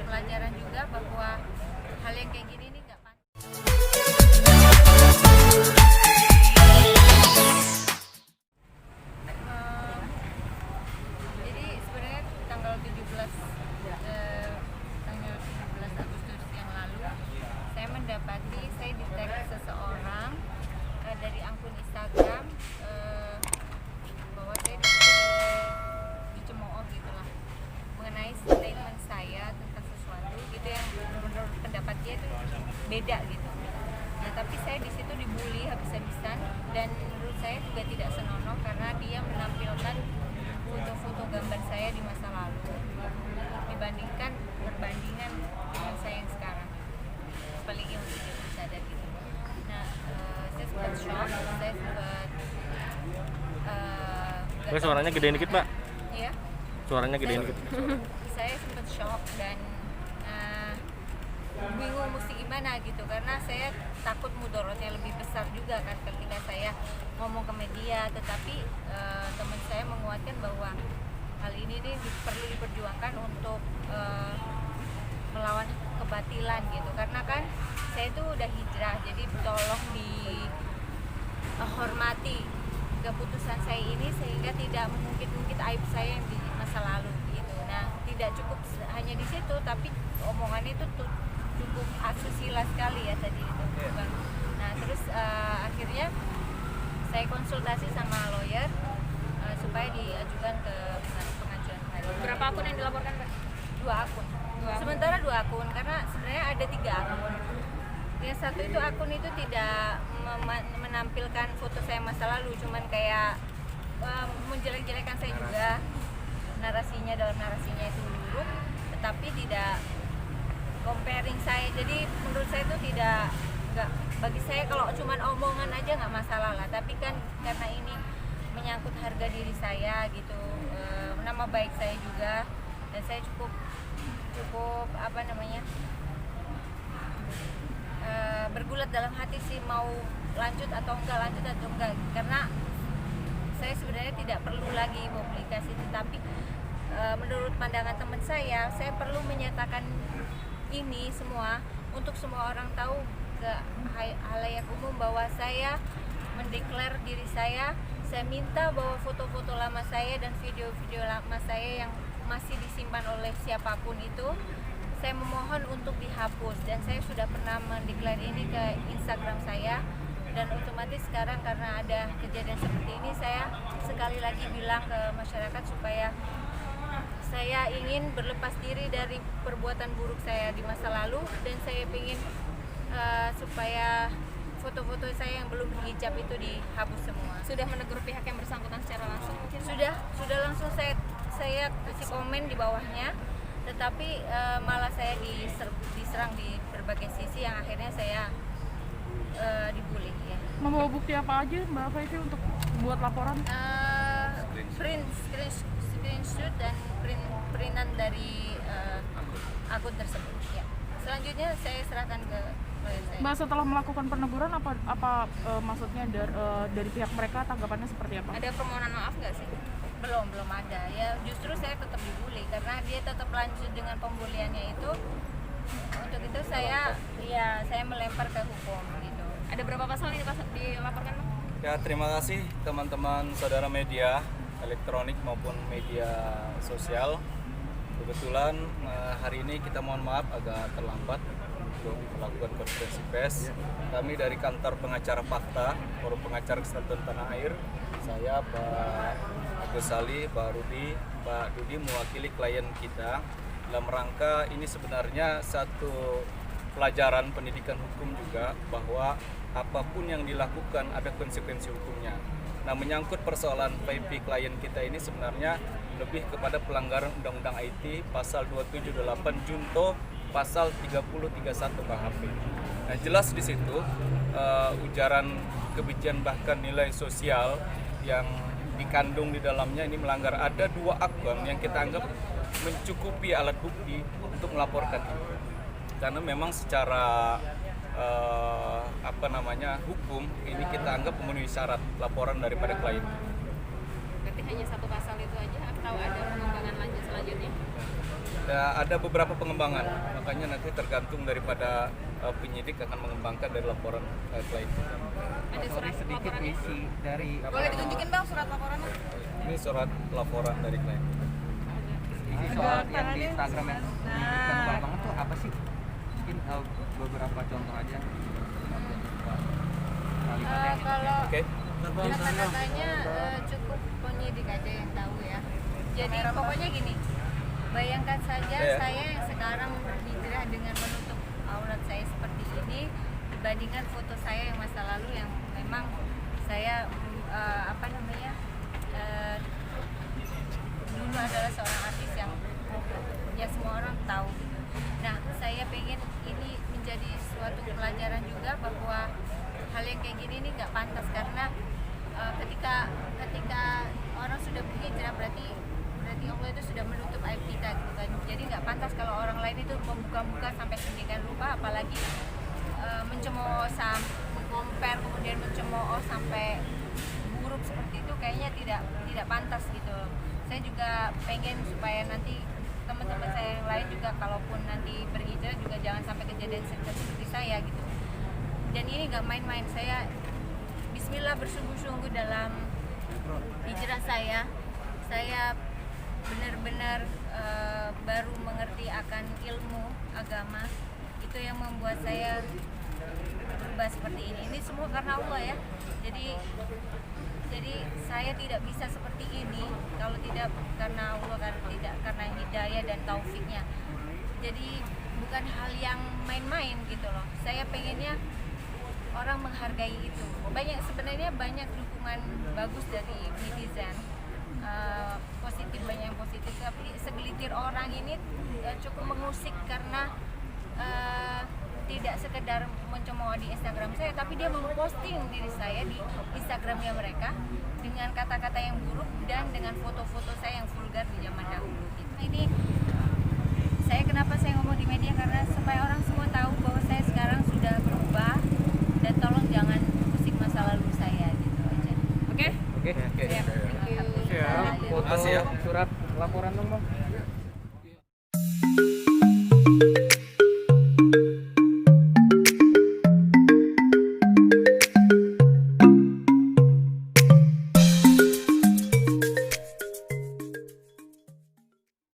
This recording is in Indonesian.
pelajaran juga bahwa hal yang kayak gini nih nggak pantas. Jadi sebenarnya tanggal 17 Agustus yang lalu saya mendapati saya di-tag seseorang dari akun Instagram bahwa saya dicemooh gitulah mengenai statement saya tentang sesuatu gitu yang menurut pendapat dia itu beda gitu. Nah tapi saya di situ dibully habis-habisan dan menurut saya juga tidak senonoh karena dia menampilkan foto-foto gambar saya di masa lalu berbandingan dengan saya yang sekarang, apalagi untuk jadi sadar gitu. Nah saya sempat shock, saya sempat suaranya gedein dikit, Mbak. Iya. Suaranya gedein dikit. Saya sempat shock dan bingung mesti gimana gitu karena saya takut mudorotnya lebih besar juga kan ketika saya ngomong ke media, tetapi teman saya menguatkan bahwa hal ini nih perlu diperjuangkan untuk melawan kebatilan gitu karena kan saya itu udah hijrah, jadi tolong dihormati keputusan saya ini sehingga tidak mengungkit-ungkit aib saya yang di masa lalu gitu. Nah tidak cukup hanya di situ tapi omongannya itu cukup asusila sekali ya tadi itu. Nah terus akhirnya saya konsultasi sama lawyer supaya diajukan ke pengajuan kembali. Berapa akun yang dilaporkan, Pak? 2 akun. Sementara 2 akun karena sebenarnya ada 3 akun. Yang satu itu akun itu tidak menampilkan foto saya masa lalu, cuman kayak menjelek-jelekan saya juga, dalam narasinya itu buruk, tetapi tidak comparing saya. Jadi menurut saya itu nggak bagi saya kalau cuman omongan aja nggak masalah lah, tapi kan karena ini menyangkut harga diri saya gitu, nama baik saya juga, dan saya cukup bergulat dalam hati sih mau lanjut atau enggak karena saya sebenarnya tidak perlu lagi publikasi, tetapi menurut pandangan teman saya perlu menyatakan ini semua untuk semua orang tahu ke halayak umum bahwa saya mendeklar diri saya minta bahwa foto-foto lama saya dan video-video lama saya yang masih disimpan oleh siapapun itu saya memohon untuk dihapus, dan saya sudah pernah mendeklar ini ke Instagram saya, dan otomatis sekarang karena ada kejadian seperti ini saya sekali lagi bilang ke masyarakat supaya saya ingin berlepas diri dari perbuatan buruk saya di masa lalu, dan saya ingin supaya foto-foto saya yang belum dihijab itu dihapus semua. Sudah menegur pihak yang bersangkutan secara langsung mungkin? Sudah langsung saya kasih komen di bawahnya, tetapi malah saya diserang di berbagai sisi yang akhirnya saya dibully ya. Membawa bukti apa aja Mbak Faifi untuk buat laporan? Screenshot dan printan dari akun tersebut ya. Selanjutnya saya serahkan ke lawyer saya. Mbak, setelah melakukan peneguran apa maksudnya dari pihak mereka tanggapannya seperti apa? Ada permohonan maaf nggak sih? Belum ada ya, justru saya tetap dibully karena dia tetap lanjut dengan pembuliannya itu. Untuk itu saya melempar ke hukum gitu. Ada berapa pasal yang dilaporkan, Bang? Ya, terima kasih teman-teman saudara media elektronik maupun media sosial. Kebetulan hari ini kita mohon maaf agak terlambat untuk melakukan konferensi pers. Kami dari kantor pengacara Fakta, Forum Pengacara Kesatuan Tanah Air, saya Pak Agus Sali, Pak Dudi mewakili klien kita dalam rangka ini sebenarnya satu pelajaran pendidikan hukum juga bahwa apapun yang dilakukan ada konsekuensi hukumnya. Nah, menyangkut persoalan Faifi klien kita ini sebenarnya lebih kepada pelanggaran Undang-Undang IT pasal 278 junto pasal 3031 KHP. Nah, jelas di situ ujaran kebencian bahkan nilai sosial yang dikandung di dalamnya ini melanggar. Ada 2 akun yang kita anggap mencukupi alat bukti untuk melaporkan itu. Karena memang secara hukum ini kita anggap memenuhi syarat laporan daripada klien. Berarti hanya 1 pasal itu aja atau ada pengembangan lanjut selanjutnya? Ya, ada beberapa pengembangan, makanya nanti tergantung daripada penyidik akan mengembangkan dari laporan klien. Ada surat sedikit laporannya? isi dari Boleh ditunjukin bang surat laporannya? Ini surat laporan dari klien. isi soal yang di Instagram yang ditunjukkan banget tuh apa sih? Mungkin beberapa contoh aja. Kalau Oke. kata-katanya cukup penyidik aja yang tahu ya. Jadi pokoknya gini, bayangkan saja Ya. saya yang sekarang berhijrah dengan menutup aurat saya seperti ini dibandingkan foto saya yang masa lalu yang memang saya dulu adalah seorang artis yang ya semua orang tahu gitu. Nah, saya pengen ini menjadi suatu pelajaran juga bahwa hal yang kayak gini ini nggak pantas karena ketika orang sudah berhijrah berarti Allah itu sudah menutup aib kita gitu kan. Jadi nggak pantas kalau orang lain itu membuka-buka sampai sedemikian rupa, apalagi mencemooh compare kemudian mencemooh sampai buruk seperti itu kayaknya tidak pantas gitu loh. Saya juga pengen supaya nanti teman-teman saya yang lain juga kalaupun nanti berhijrah juga jangan sampai kejadian seperti saya gitu. Dan ini nggak main-main, saya bismillah bersungguh-sungguh dalam hijrah saya benar-benar baru mengerti akan ilmu agama, itu yang membuat saya berubah seperti ini semua karena Allah ya. Jadi saya tidak bisa seperti ini kalau tidak karena Allah, tidak karena hidayah dan taufiknya. Jadi bukan hal yang main-main gitu loh. Saya pengennya orang menghargai itu. Sebenarnya banyak dukungan bagus dari netizen, positif, banyak yang positif, tapi segelintir orang ini cukup mengusik karena tidak sekedar mencemooh di Instagram saya, tapi dia memposting diri saya di Instagramnya mereka dengan kata-kata yang buruk dan dengan foto-foto saya yang vulgar di zaman dahulu. Ini kenapa saya ngomong di media karena supaya orang semua tahu bahwa saya sekarang sudah berubah dan tolong jangan musik masa lalu saya gitu aja. Oke? Oke. Oke. Terima kasih. Foto Makasih ya. surat laporan dong bang.